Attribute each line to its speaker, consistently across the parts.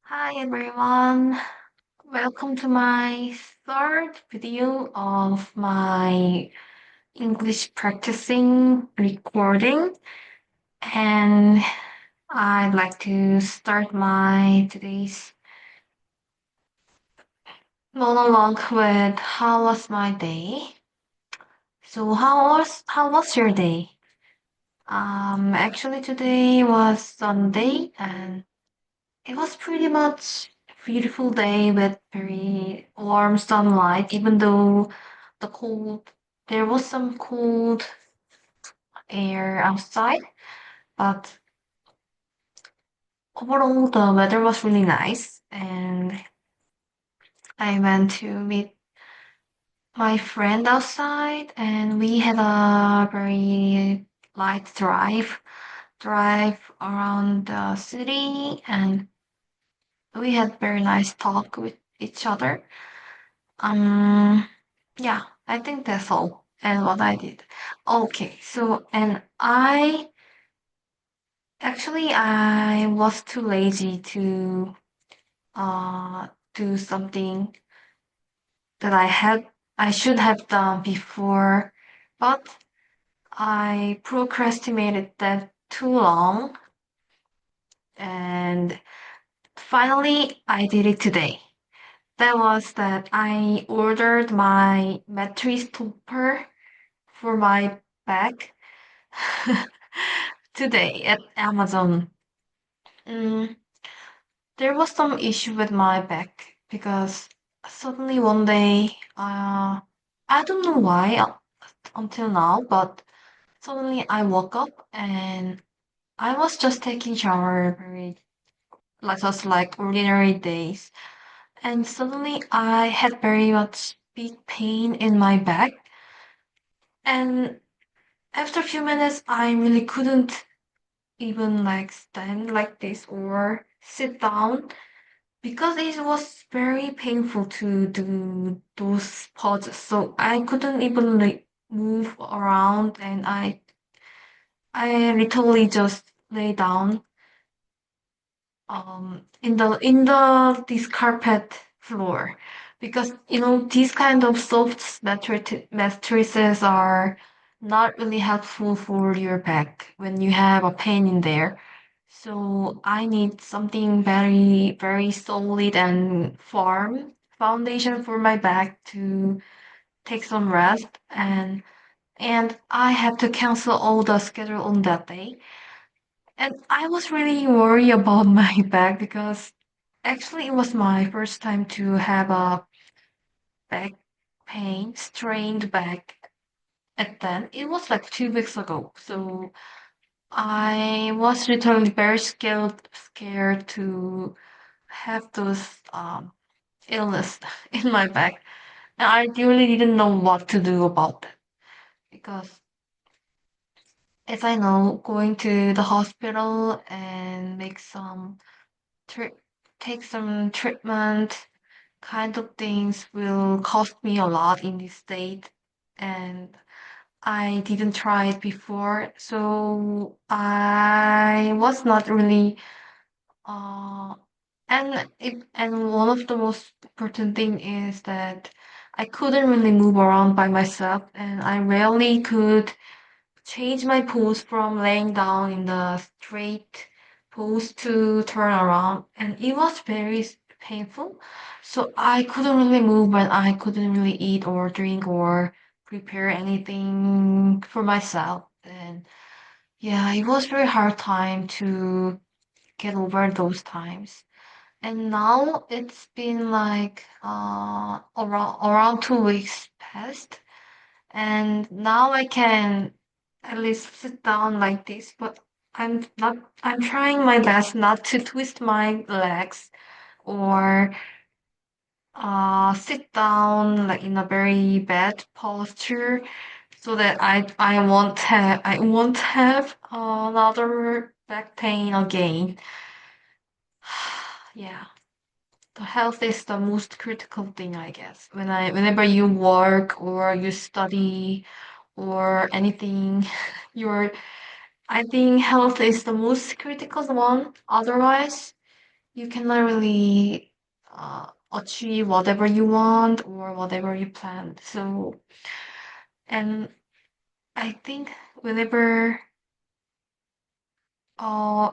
Speaker 1: Hi everyone, welcome to my third video of my English practicing recording. And I'd like to start my today's monologue with how was my day? So how was your day? Actually today was Sunday and it was pretty much a beautiful day with very warm sunlight, even though the cold, there was some cold air outside, but overall the weather was really nice. And I went to meet my friend outside, and we had a very light drive around the city, and we had very nice talk with each other. Um, yeah, I think that's all and what I did. Okay, so and I was too lazy to uh do something that I should have done before, but I procrastinated that too long and finally I did it today. That was that I ordered my mattress topper for my bag today at Amazon. Mm, there was some issue with my back because suddenly one day, I don't know why until now, but suddenly I woke up and I was just taking shower very like just like ordinary days, and suddenly I had very much big pain in my back, and after a few minutes I really couldn't even like stand like this or sit down because it was very painful to do those poses. So I couldn't even like move around and I literally just lay down in the this carpet floor because these kind of soft mattresses are not really helpful for your back when you have a pain in there. So I need something very very solid and firm foundation for my back to take some rest, and I had to cancel all the schedule on that day. And I was really worried about my back because actually it was my first time to have a back pain, strained back at then. It was like 2 weeks ago. So I was literally very scared to have those illness in my back. And I really didn't know what to do about that because as I know, going to the hospital and make some tre- take some treatment kind of things will cost me a lot in this state, and I didn't try it before, so I was not really uh and one of the most important thing is that I couldn't really move around by myself, and I rarely could change my pose from laying down in the straight pose to turn around, and it was very painful. So I couldn't really move, and I couldn't really eat or drink or prepare anything for myself. And yeah, it was very hard time to get over those times. And now it's been like around 2 weeks past, and now I can at least sit down like this, but I'm trying my best not to twist my legs or sit down like in a very bad posture so that I won't have another back pain again. Yeah. The health is the most critical thing, I guess. Whenever you work or you study or anything, you're I think health is the most critical one. Otherwise, you cannot really achieve whatever you want or whatever you planned. So, and I think whenever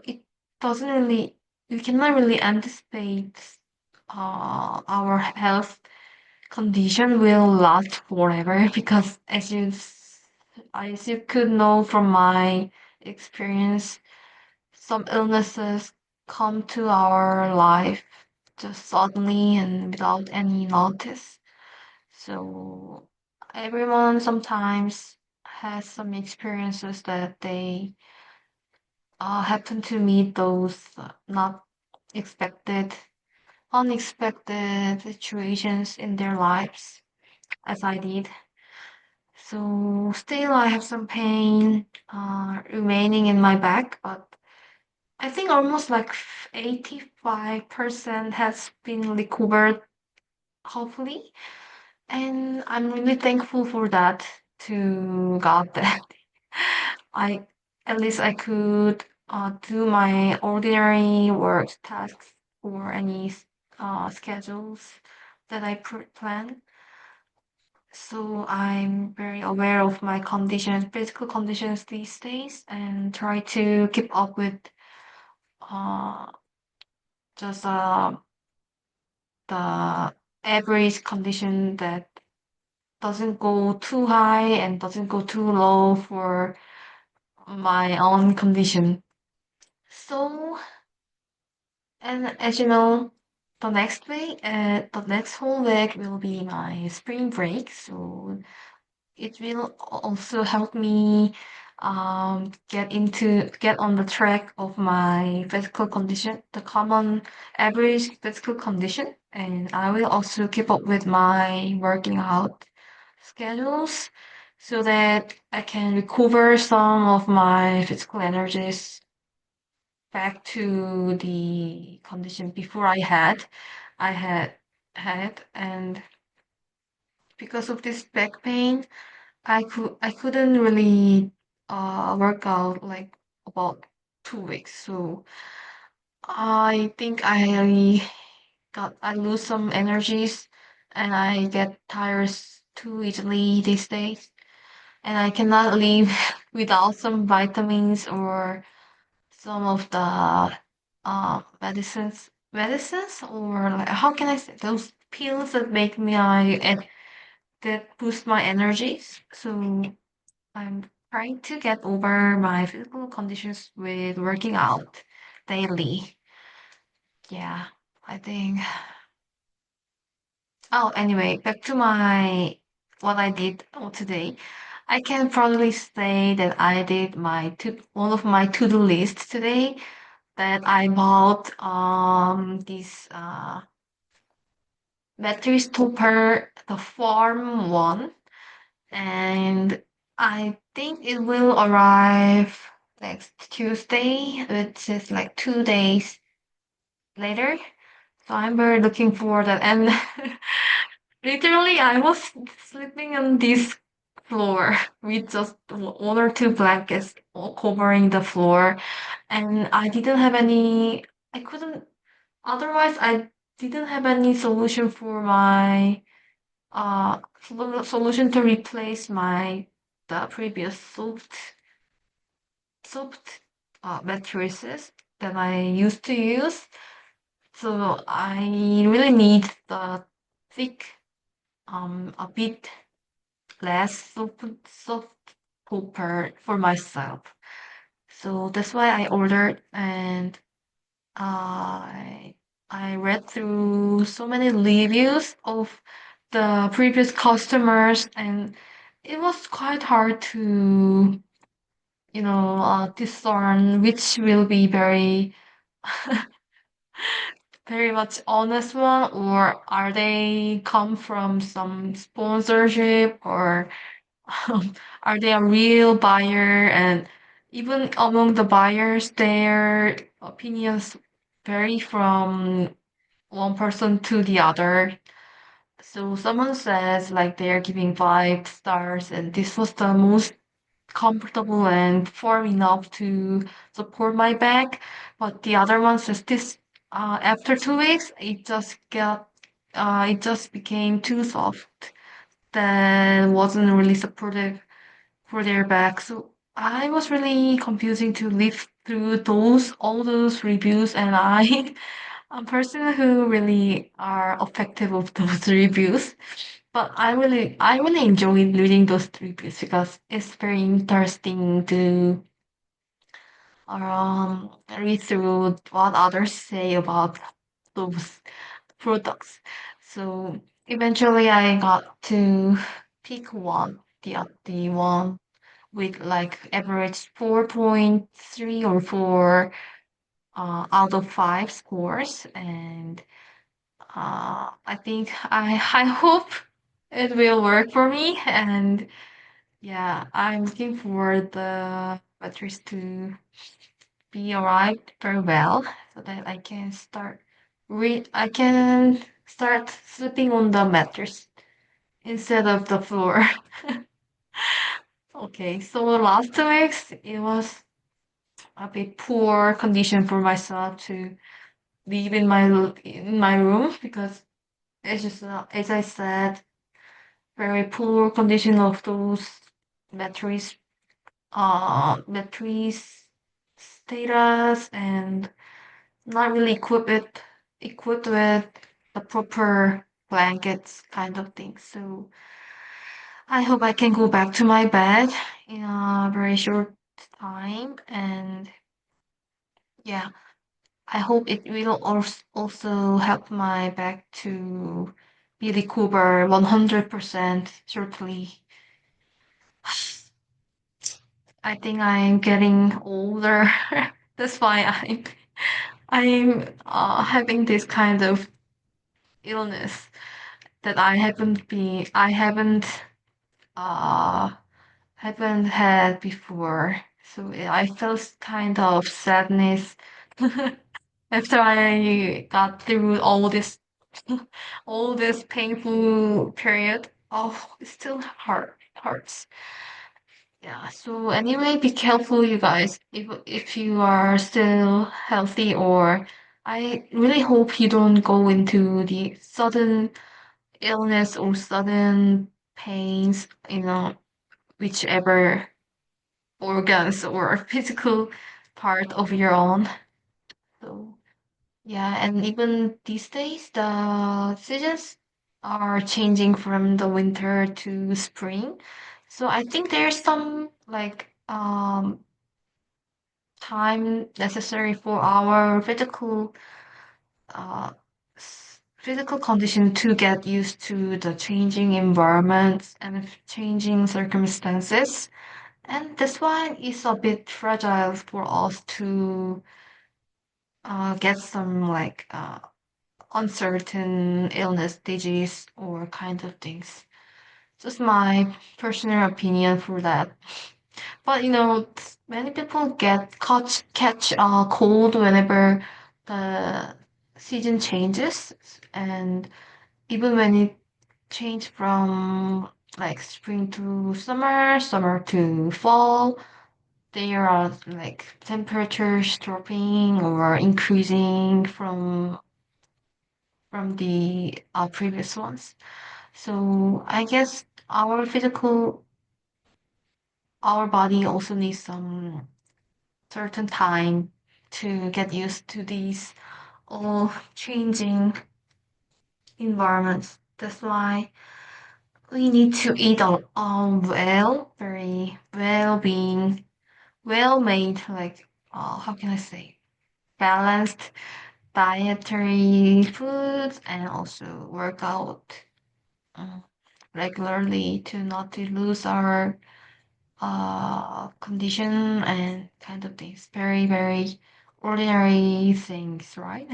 Speaker 1: it doesn't really, we cannot really anticipate our health condition will last forever because as you could know from my experience, some illnesses come to our life just suddenly and without any notice. So everyone sometimes has some experiences that they happen to meet those not expected, unexpected situations in their lives, as I did. So still, I have some pain remaining in my back, but I think almost like 85% has been recovered, hopefully. And I'm really thankful for that to God that I at least I could do my ordinary work tasks or any schedules that I plan. So I'm very aware of my conditions, physical conditions these days, and try to keep up with uh, just the average condition that doesn't go too high and doesn't go too low for my own condition. So, and as you know, the next whole week will be my spring break. So it will also help me get on the track of my physical condition, the common average physical condition, and I will also keep up with my working out schedules so that I can recover some of my physical energies back to the condition before I had, and because of this back pain, I couldn't really work out like about 2 weeks. So I think I lose some energies and I get tired too easily these days. And I cannot live without some vitamins or some of the medicines or like, how can I say those pills that make me and that boost my energies. So I'm trying to get over my physical conditions with working out daily. Yeah, I think. Oh, anyway, back to my what I did today. I can proudly say that I did one of my to-do lists today. That I bought this battery stopper, the farm one, and I think it will arrive next Tuesday, which is like 2 days later. So I'm very looking forward that. And literally, I was sleeping on this floor with just one or two blankets covering the floor, and I didn't have any. I couldn't. Otherwise, I didn't have any solution for my solution to replace my the previous soaked mattresses that I used to use. So I really need the thick, a bit less soft popper for myself. So that's why I ordered, and I I read through so many reviews of the previous customers, and it was quite hard to discern which will be very much honest one, or are they come from some sponsorship, or are they a real buyer? And even among the buyers, their opinions vary from one person to the other. So someone says like they're giving 5 stars, and this was the most comfortable and firm enough to support my back. But the other one says this. After 2 weeks, it just became too soft. That wasn't really supportive for their back. So I was really confusing to live through all those reviews, and I'm a person who really are effective of those reviews. But I really enjoy reading those reviews because it's very interesting to read through what others say about those products. So eventually I got to pick the one with like average 4.3 or 4 out of 5 scores. And I think I hope it will work for me. And yeah, I'm looking for the batteries to be arrived very well so that I can start sleeping on the mattress instead of the floor. Okay, so last 2 weeks it was a bit poor condition for myself to live in my room because it's just as I said, very poor condition of those mattress mattress status and not really equipped with the proper blankets kind of thing. So I hope I can go back to my bed in a very short time. And yeah, I hope it will also help my back to be recover 100% shortly. I think I'm getting older. That's why I'm having this kind of illness that uh haven't had before. So I felt kind of sadness after I got through all this all this painful period. Oh, it still hurts. Yeah. So anyway, be careful, you guys. If you are still healthy, or I really hope you don't go into the sudden illness or sudden pains, whichever organs or physical part of your own. So yeah, and even these days, the seasons are changing from the winter to spring. So I think there's some like time necessary for our uh physical condition to get used to the changing environments and changing circumstances. And this one is a bit fragile for us to get some like uncertain illness, disease, or kind of things. Just my personal opinion for that. But many people catch cold whenever the season changes, and even when it change from like spring to summer, summer to fall, there are like temperatures dropping or increasing from the previous ones. So I guess our body also needs some certain time to get used to these all changing environments. That's why we need to eat well, very well made, like how can I say, balanced dietary foods, and also work out uh, regularly to not to lose our condition and kind of things. Very, very ordinary things, right?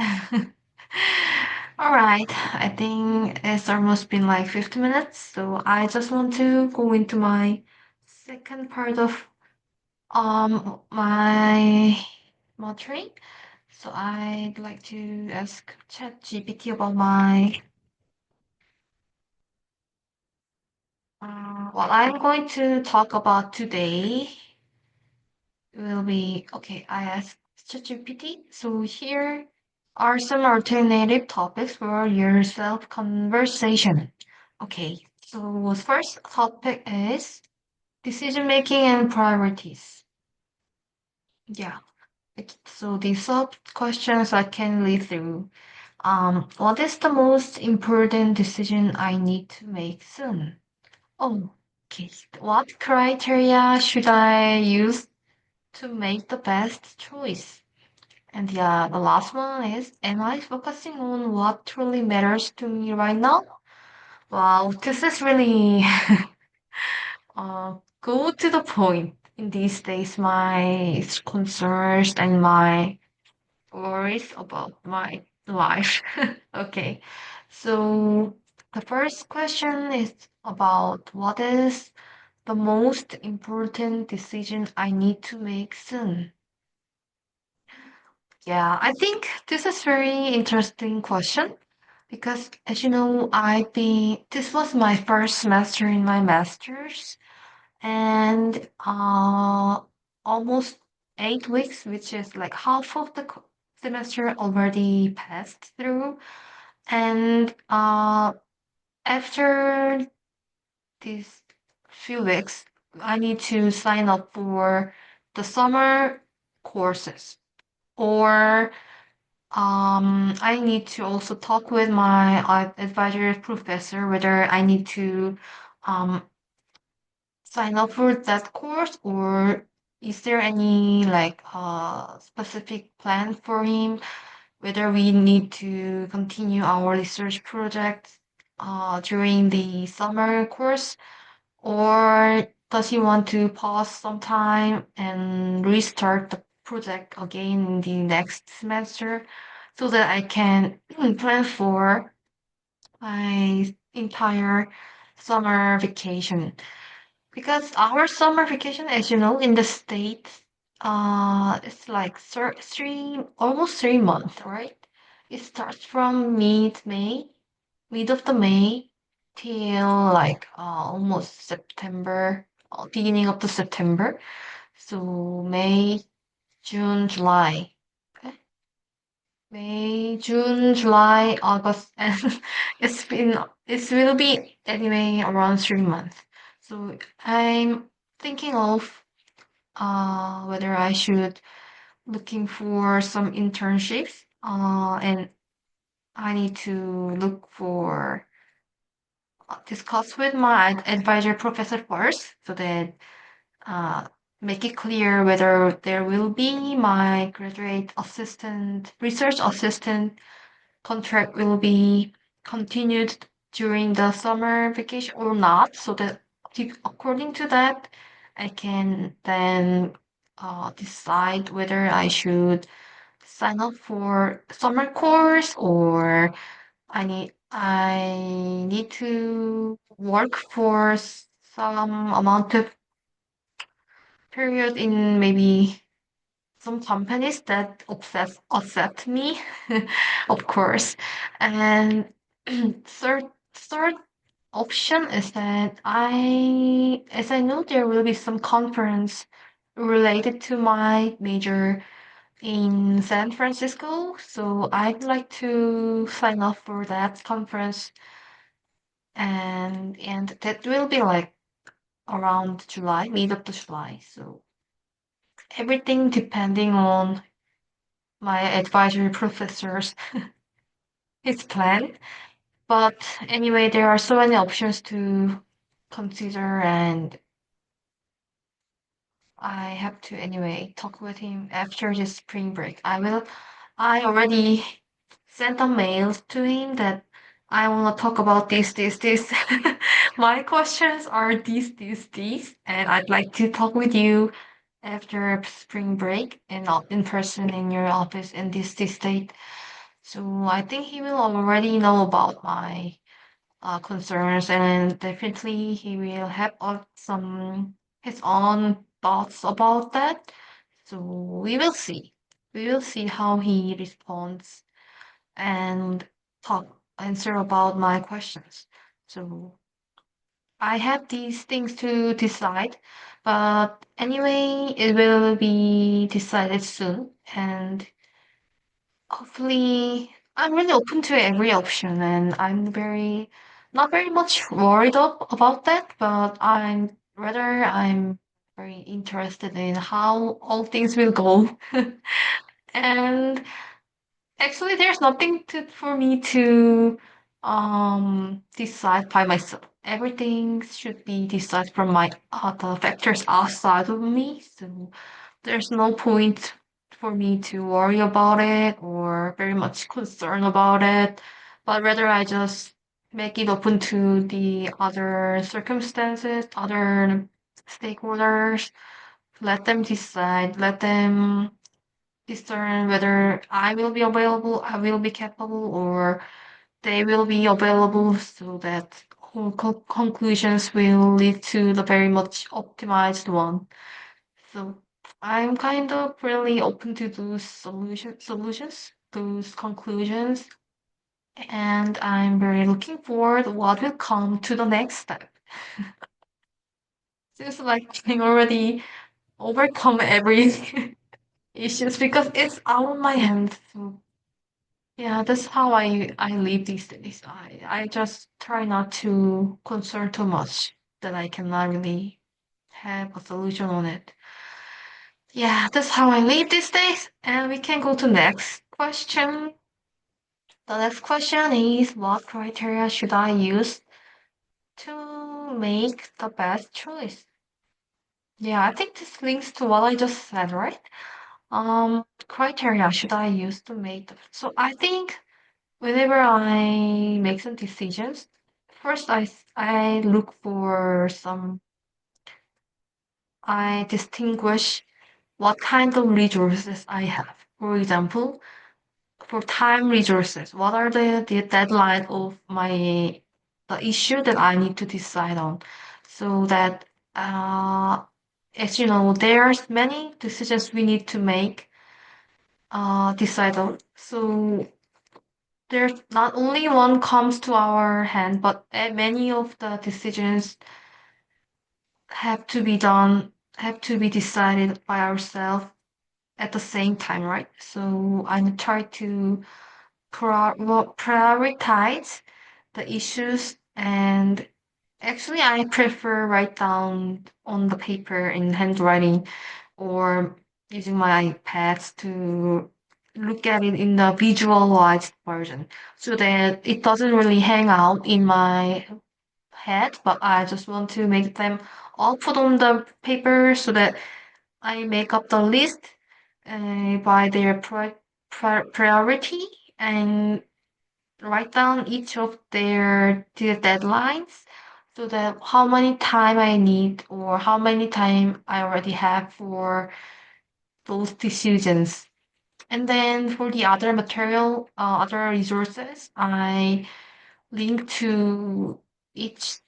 Speaker 1: All right, I think it's almost been like 50 minutes, so I just want to go into my second part of my modeling. So I'd like to ask ChatGPT about my what I'm going to talk about today will be okay. I asked ChatGPT. So here are some alternative topics for your self conversation. Okay, so first topic is decision making and priorities. Yeah, so these sub questions I can read through. What is the most important decision I need to make soon? Oh, okay. What criteria should I use to make the best choice? And yeah, the last one is, am I focusing on what truly matters to me right now? Wow, this is really go to the point in these days. My concerns and my worries about my life. Okay, so the first question is about what is the most important decision I need to make soon? Yeah, I think this is very interesting question because as you know, this was my first semester in my master's and almost 8 weeks, which is like half of the semester already passed through. And after these few weeks, I need to sign up for the summer courses or I need to also talk with my advisor professor whether I need to um, sign up for that course or is there any like specific plan for him, whether we need to continue our research project during the summer course or does he want to pause some time and restart the project again in the next semester so that I can plan for my entire summer vacation? Because our summer vacation, as you know, in the States, it's like almost 3 months, right? It starts from mid of the May till like almost September, beginning of the September. So May, June, July. Okay. May, June, July, August, and it will be anyway around 3 months. So I'm thinking of whether I should looking for some internships and I need to look for discuss with my advisor professor first so that uh, make it clear whether there will be my graduate assistant, research assistant contract will be continued during the summer vacation or not, so that according to that, I can then decide whether I should sign up for summer course or I need to work for some amount of period in maybe some companies that accept me, of course. And third option is that as I know there will be some conference related to my major in San Francisco, so I'd like to sign up for that conference, and that will be like around July, mid of the July. So everything depending on my advisory professors his plan. But anyway, there are so many options to consider, and I have to anyway talk with him after the spring break. I already sent a mail to him that I want to talk about this. My questions are these, and I'd like to talk with you after spring break and not in person in your office in this date. So I think he will already know about my concerns, and definitely he will have some his own thoughts about that. So we will see. We will see how he responds and answer about my questions. So I have these things to decide, but anyway, it will be decided soon, and Hopefully, I'm really open to every option, and not very much worried about that, but I'm very interested in how all things will go. And actually, there's nothing for me to decide by myself. Everything should be decided from the factors outside of me. So there's no point for me to worry about it or very much concern about it, but rather I just make it open to the other circumstances, other stakeholders, let them decide, let them discern whether I will be available, I will be capable, or they will be available so that whole conclusions will lead to the very much optimized one. So I'm kind of really open to those solutions, those conclusions, and I'm very looking forward what will come to the next step. Seems like I already overcome every issues because it's out of my hands. So yeah, that's how I live these days. I just try not to concern too much that I cannot really have a solution on it. Yeah, that's how I live these days. And we can go to next question. The next question is what criteria should I use to make the best choice? Yeah, I think this links to what I just said, right? Criteria should I use to make so I think whenever I make some decisions, first I look for I distinguish what kind of resources I have. For example, for time resources, what are the deadline of the issue that I need to decide on? So that as you know, there's many decisions we need to make decide on. So there's not only one comes to our hand, but many of the decisions have to be decided by ourselves at the same time, right? So I try to prioritize the issues, and actually I prefer write down on the paper in handwriting or using my iPads to look at it in the visualized version so that it doesn't really hang out in my head, but I just want to make them all put on the paper so that I make up the list by their priority and write down each of their deadlines so that how many time I need or how many time I already have for those decisions. And then for the other other resources, I link to each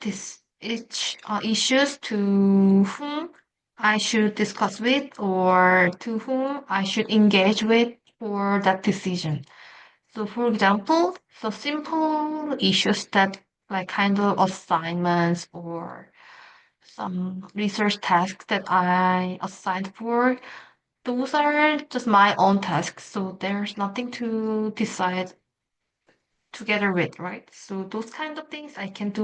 Speaker 1: issues to whom I should discuss with or to whom I should engage with for that decision. So for example, so simple issues that like kind of assignments or some research tasks that I assigned for, those are just my own tasks. So there's nothing to decide together with, right? So those kind of things I can do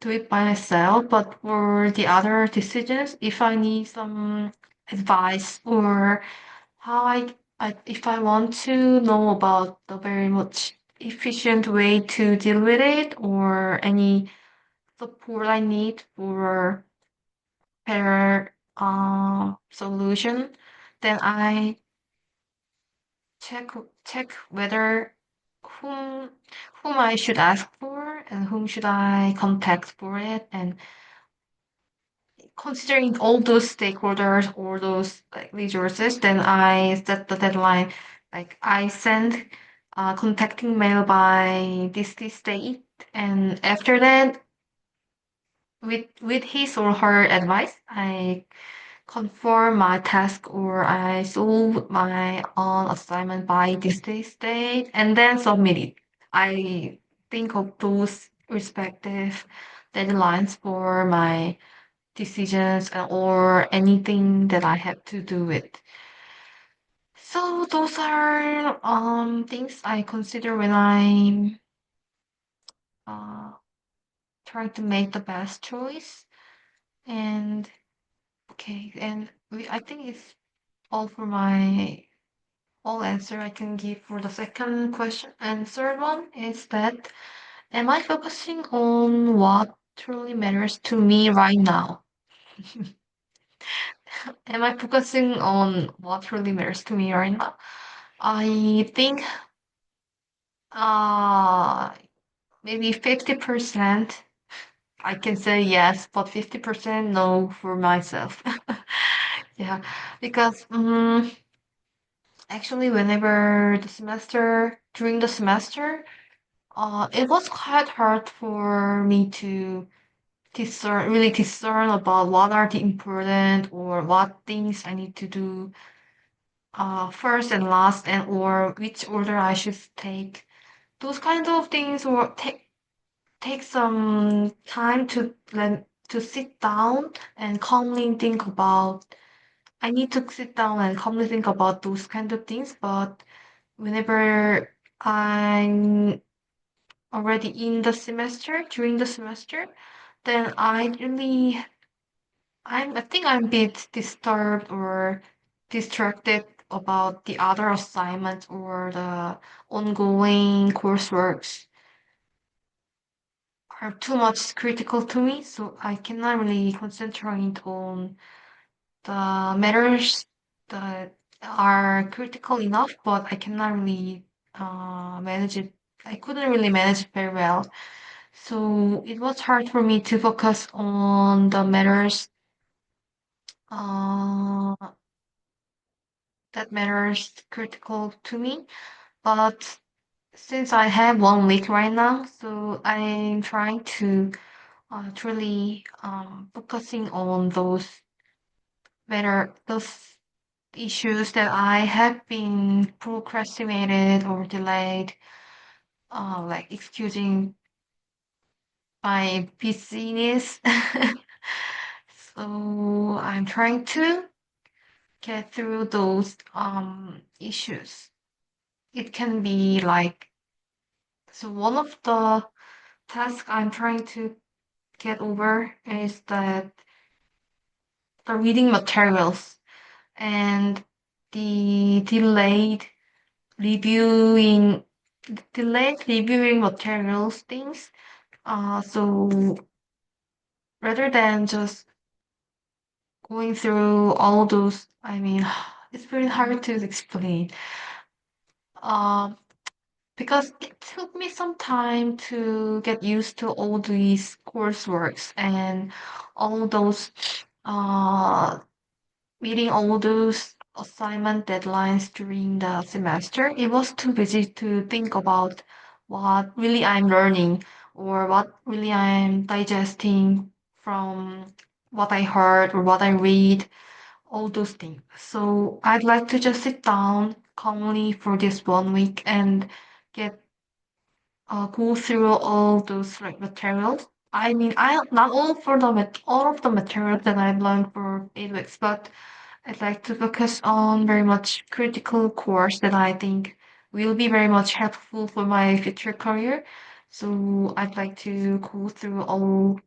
Speaker 1: it by myself. But for the other decisions, if I need some advice or if I want to know about the very much efficient way to deal with it or any support I need for better solution, then I check check whether whom whom I should ask for and whom should I contact for it, and considering all those stakeholders or those like resources, then I set the deadline. Like I send contacting mail by this date, and after that, with his or her advice, I confirm my task or I solve my own assignment by this date, and then submit it. I think of those respective deadlines for my decisions or anything that I have to do with. So those are things I consider when I'm uh trying to make the best choice. And okay, and I think it's all for my all answer I can give for the second question. And third one is that am I focusing on what truly matters to me right now? Am I focusing on what really matters to me right now? I think uh maybe 50% I can say yes, but 50% no for myself. Yeah, because actually whenever during the semester, it was quite hard for me to really discern about what are the important or what things I need to do first and last, and or which order I should take. Those kinds of things, or take some time to sit down and calmly think about. I need to sit down and calmly think about those kind of things. But whenever I'm already in the semester, during the semester, then I think I'm a bit disturbed or distracted about the other assignments or the ongoing courseworks are too much critical to me, so I cannot really concentrate on the matters that are critical enough, but I cannot really manage it. I couldn't really manage it very well. So it was hard for me to focus on the matters uh, that matters critical to me. But since I have 1 week right now, so I'm trying to truly focusing on those issues that I have been procrastinated or delayed, like excusing my busyness. So I'm trying to get through those issues. It can be like, so one of the tasks I'm trying to get over is that the reading materials and the reviewing delayed reviewing materials things. So rather than just going through all those, I mean, it's very hard to explain. Um, because it took me some time to get used to all these courseworks and all those uh meeting all those assignment deadlines during the semester. It was too busy to think about what really I'm learning or what really I'm digesting from what I heard or what I read, all those things. So I'd like to just sit down calmly for this 1 week and get go through all those like materials. I mean, I not all for all of the materials that I've learned for 8 weeks, but I'd like to focus on very much critical course that I think will be very much helpful for my future career. So I'd like to go through all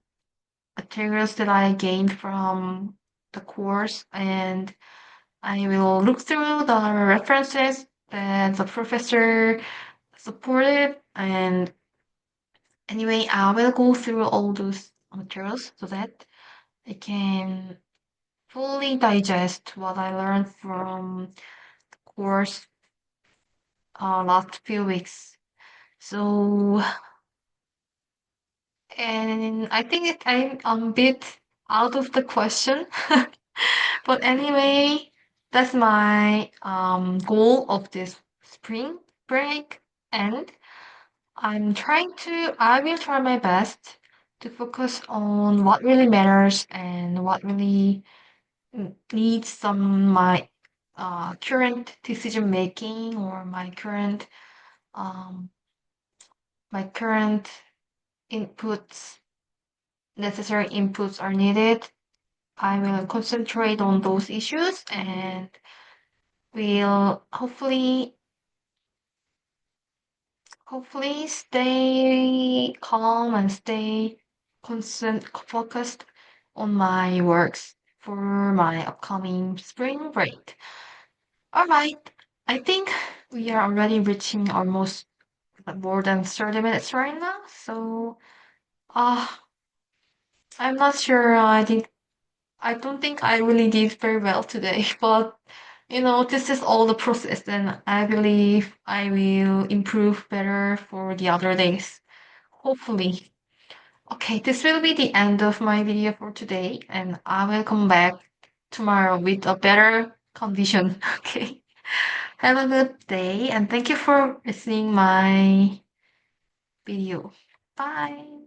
Speaker 1: materials that I gained from the course, and I will look through the references that the professor supported. And anyway, I will go through all those materials so that I can fully digest what I learned from course last few weeks. So, and I think I'm a bit out of the question. But anyway, that's my goal of this spring break. And I will try my best to focus on what really matters and what really needs my current decision making or um, my current inputs, necessary inputs are needed. I will concentrate on those issues and will hopefully stay calm and stay focused on my works for my upcoming spring break. All right. I think we are already reaching almost more than 30 minutes right now. So, uh, I'm not sure. I don't think I really did very well today, but this is all the process, and I believe I will improve better for the other days. Hopefully. Okay, this will be the end of my video for today, and I will come back tomorrow with a better condition. Okay. Have a good day, and thank you for listening my video. Bye.